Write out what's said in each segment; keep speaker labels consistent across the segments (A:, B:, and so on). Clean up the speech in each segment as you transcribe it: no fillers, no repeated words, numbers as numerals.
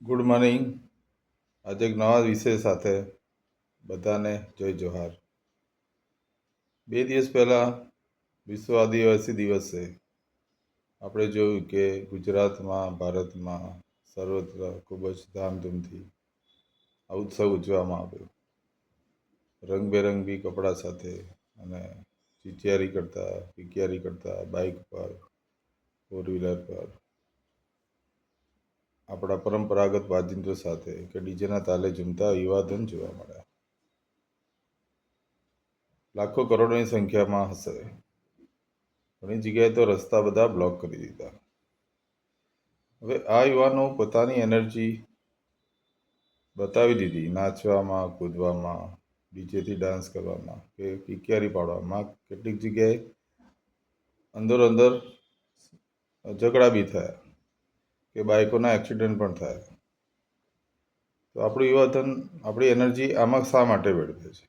A: Good morning. આજે એક નવા વિષય સાથે બધાને જય જોહાર. 2 દિવસ પહેલાં વિશ્વ આદિવાસી દિવસે આપણે જોયું કે ગુજરાતમાં, ભારતમાં સર્વત્ર ખૂબ જ ધામધૂમથી આ ઉત્સવ ઉજવવામાં આવ્યો. રંગબેરંગી કપડાં સાથે અને ચિચિયારી કરતા, કિકિયારી કરતા, બાઇક પર, ફોર વ્હીલર પર, આપણા પરંપરાગત વાજિંત્રો સાથે કે ડીજેના તાલે ઝૂમતા યુવાધન જોવા મળ્યા. લાખો કરોડોની સંખ્યામાં હશે. ઘણી જગ્યાએ તો રસ્તા બધા બ્લોક કરી દીધા. હવે આ યુવાનો પોતાની એનર્જી બતાવી દીધી નાચવામાં, કૂદવામાં, ડીજેથી ડાન્સ કરવામાં કે કિકિયારી પાડવામાં. કેટલીક જગ્યાએ અંદર ઝઘડા બી થયા કે બાઇકોના એક્સિડન્ટ પણ થયા. તો આપણું યુવાધન આપણી એનર્જી આમાં શા માટે વેડફે છે?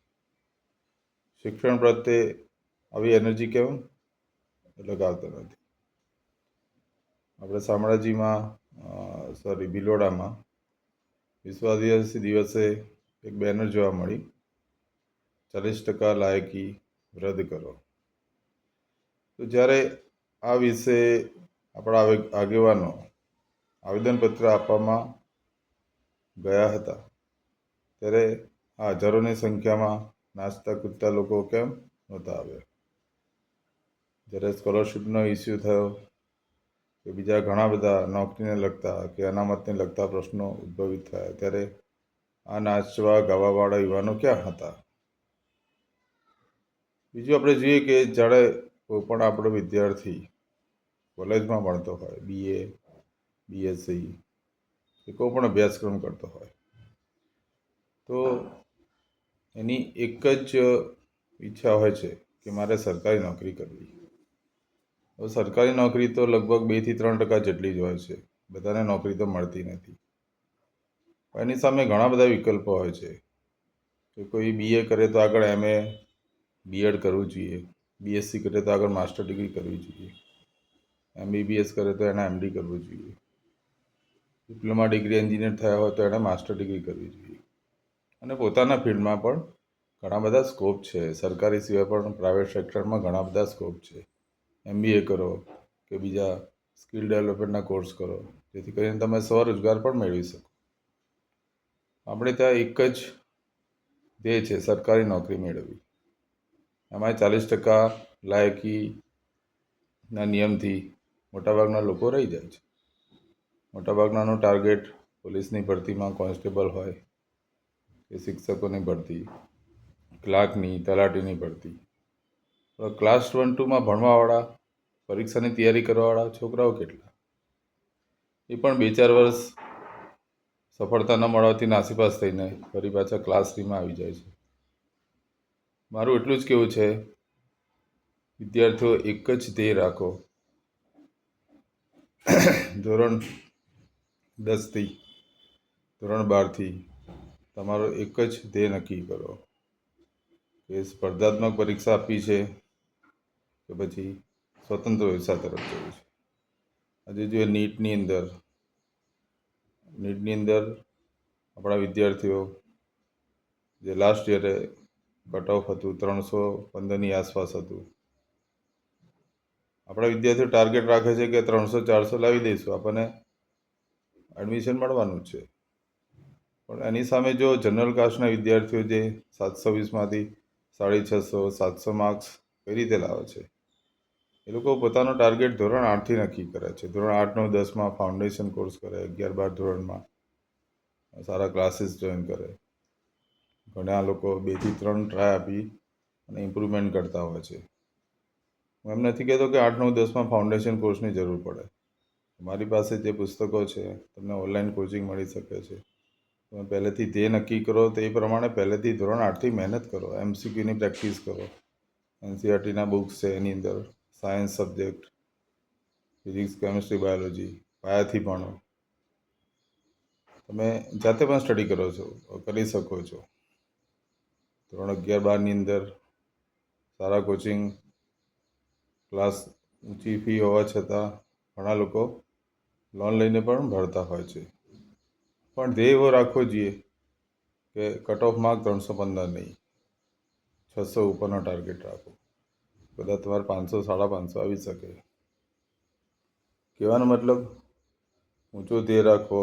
A: શિક્ષણ પ્રત્યે આવી એનર્જી કેમ લગાવતા નથી? આપણે શામળાજીમાં ભિલોડામાં વિશ્વ આદિવાસી દિવસે એક બેનર જોવા મળી, 40% લાયકી રદ કરો. તો જ્યારે આ વિશે આપણા આગેવાનો આવેદનપત્ર આપવામાં ગયા હતા ત્યારે આ હજારોની સંખ્યામાં નાચતા કૂદતા લોકો કેમ નહોતા આવ્યા? જ્યારે સ્કોલરશીપનો ઇસ્યુ થયો કે બીજા ઘણા બધા નોકરીને લગતા કે અનામતને લગતા પ્રશ્નો ઉદ્ભવિત થયા ત્યારે આ નાચવા ગાવાવાળા યુવાનો ક્યાં હતા? બીજું આપણે જોઈએ કે જ્યારે કોઈ પણ આપણો વિદ્યાર્થી કોલેજમાં ભણતો હોય, BA, BSc કે કોઈ પણ અભ્યાસક્રમ કરતો હોય તો એની એક જ ઈચ્છા હોય છે કે મારે સરકારી નોકરી કરવી. હવે સરકારી નોકરી તો લગભગ 2-3% જેટલી જ હોય છે. બધાને નોકરી તો મળતી નથી. એની સામે ઘણા બધા વિકલ્પો હોય છે કે કોઈ BA કરે તો આગળ MA B.Ed કરવું જોઈએ, BSc કરે તો આગળ માસ્ટર ડિગ્રી કરવી જોઈએ, MBBS કરે તો એને MD કરવું જોઈએ, ડિપ્લોમા ડિગ્રી એન્જિનિયર થયા હોય તો એણે માસ્ટર ડિગ્રી કરવી જોઈએ. અને પોતાના ફિલ્ડમાં પણ ઘણા બધા સ્કોપ છે. સરકારી સિવાય પણ પ્રાઇવેટ સેક્ટરમાં ઘણા બધા સ્કોપ છે. MBA કરો કે બીજા સ્કિલ ડેવલપમેન્ટના કોર્સ કરો જેથી કરીને તમે સ્વરોજગાર પણ મેળવી શકો. આપણે ત્યાં એક જ ધ્યેય છે, સરકારી નોકરી મેળવવી. એમાં 40% લાયકીના નિયમથી મોટાભાગના લોકો રહી જાય છે. મોટાભાગનાનું ટાર્ગેટ પોલીસની ભરતીમાં કોન્સ્ટેબલ હોય કે શિક્ષકોની ભરતી, ક્લાર્કની, તલાટીની ભરતી. ક્લાસ 1-2માં ભણવાવાળા, પરીક્ષાની તૈયારી કરવાવાળા છોકરાઓ કેટલા? એ પણ 2-4 વર્ષ સફળતા ન મળવાથી નાસીપાસ થઈને ફરી પાછા ક્લાસ 3માં આવી જાય છે. મારું એટલું જ કહેવું છે, વિદ્યાર્થીઓ એક જ ધ્યેય રાખો. ધોરણ 10થી ધોરણ 12થી તમારો એક જ ધ્યેય નક્કી કરો કે સ્પર્ધાત્મક પરીક્ષા આપવી છે કે પછી સ્વતંત્ર વ્યવસાય તરફ જવું છે. આજે જો નીટની અંદર આપણા વિદ્યાર્થીઓ જે લાસ્ટ યરે કટ ઓફ હતું 315ની આસપાસ હતું. આપણા વિદ્યાર્થીઓ ટાર્ગેટ રાખે છે કે 300-400 લાવી દઈશું, આપણને એડમિશન મળવાનું છે. પણ એની સામે જો જનરલ કાસ્ટના વિદ્યાર્થીઓ જે 720માંથી 650-700 માર્ક્સ કઈ રીતે લાવે છે? એ લોકો પોતાનો ટાર્ગેટ ધોરણ 8થી નક્કી કરે છે. ધોરણ 8-9-10માં ફાઉન્ડેશન કોર્સ કરે, 11-12 ધોરણમાં સારા ક્લાસીસ જોઈન કરે. ઘણા લોકો 2-3 ટ્રાય આપી અને ઇમ્પ્રુવમેન્ટ કરતા હોય છે. હું એમ નથી કહેતો કે 8-9-10માં ફાઉન્ડેશન કોર્સની જરૂર પડે. મારી પાસે જે પુસ્તકો છે તમને ઓનલાઈન કોચિંગ મળી શકે છે. તમે પહેલેથી ધ્યેય નક્કી કરો તો એ પ્રમાણે પહેલેથી ધોરણ 8થી મહેનત કરો, MCQની પ્રેક્ટિસ કરો. NCERTના બુક્સ છે, એની અંદર science subject, physics, chemistry, biology પાયાથી ભણો. તમે જાતે પણ સ્ટડી કરી શકો છો. ધોરણ 11-12ની અંદર સારા કોચિંગ ક્લાસ, ઊંચી ફી હોવા છતાં ઘણા લોકો લોન લઈને પણ ભણતા હોય છે. પણ ધ્યેય એવો રાખવો જોઈએ કે કટ ઓફ માર્ક 315 નહીં, 600 ઉપરનો ટાર્ગેટ રાખો. કદાચ તમારે 500 550 આવી શકે. કહેવાનો મતલબ ઊંચો ધ્યેય રાખવો,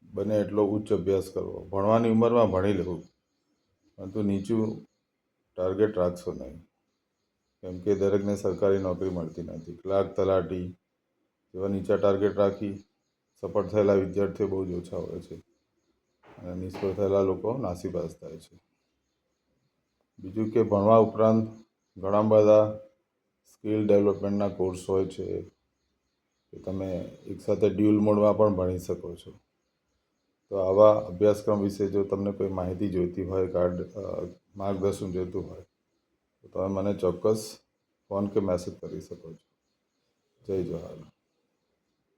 A: બને એટલો ઉચ્ચ અભ્યાસ કરવો, ભણવાની ઉંમરમાં ભણી લેવું, પરંતુ નીચું ટાર્ગેટ રાખશો નહીં. કેમ કે દરેકને સરકારી નોકરી મળતી નથી. ક્લાર્ક, તલાટી જેવા નીચા ટાર્ગેટ રાખી સફળ થયેલા વિદ્યાર્થીઓ બહુ જ ઓછા હોય છે અને નિષ્ફળ થયેલા લોકો નાસીપાસ થાય છે. બીજું કે ભણવા ઉપરાંત ઘણા બધા સ્કિલ ડેવલપમેન્ટના કોર્સ હોય છે કે તમે એકસાથે ડ્યુઅલ મોડમાં પણ ભણી શકો છો. તો આવા અભ્યાસક્રમ વિશે જો તમને કોઈ માહિતી જોઈતી હોય, માર્ગદર્શન જોઈતું હોય, તો તમે મને ચોક્કસ ફોન કે મેસેજ કરી શકો છો. જય જવાહર.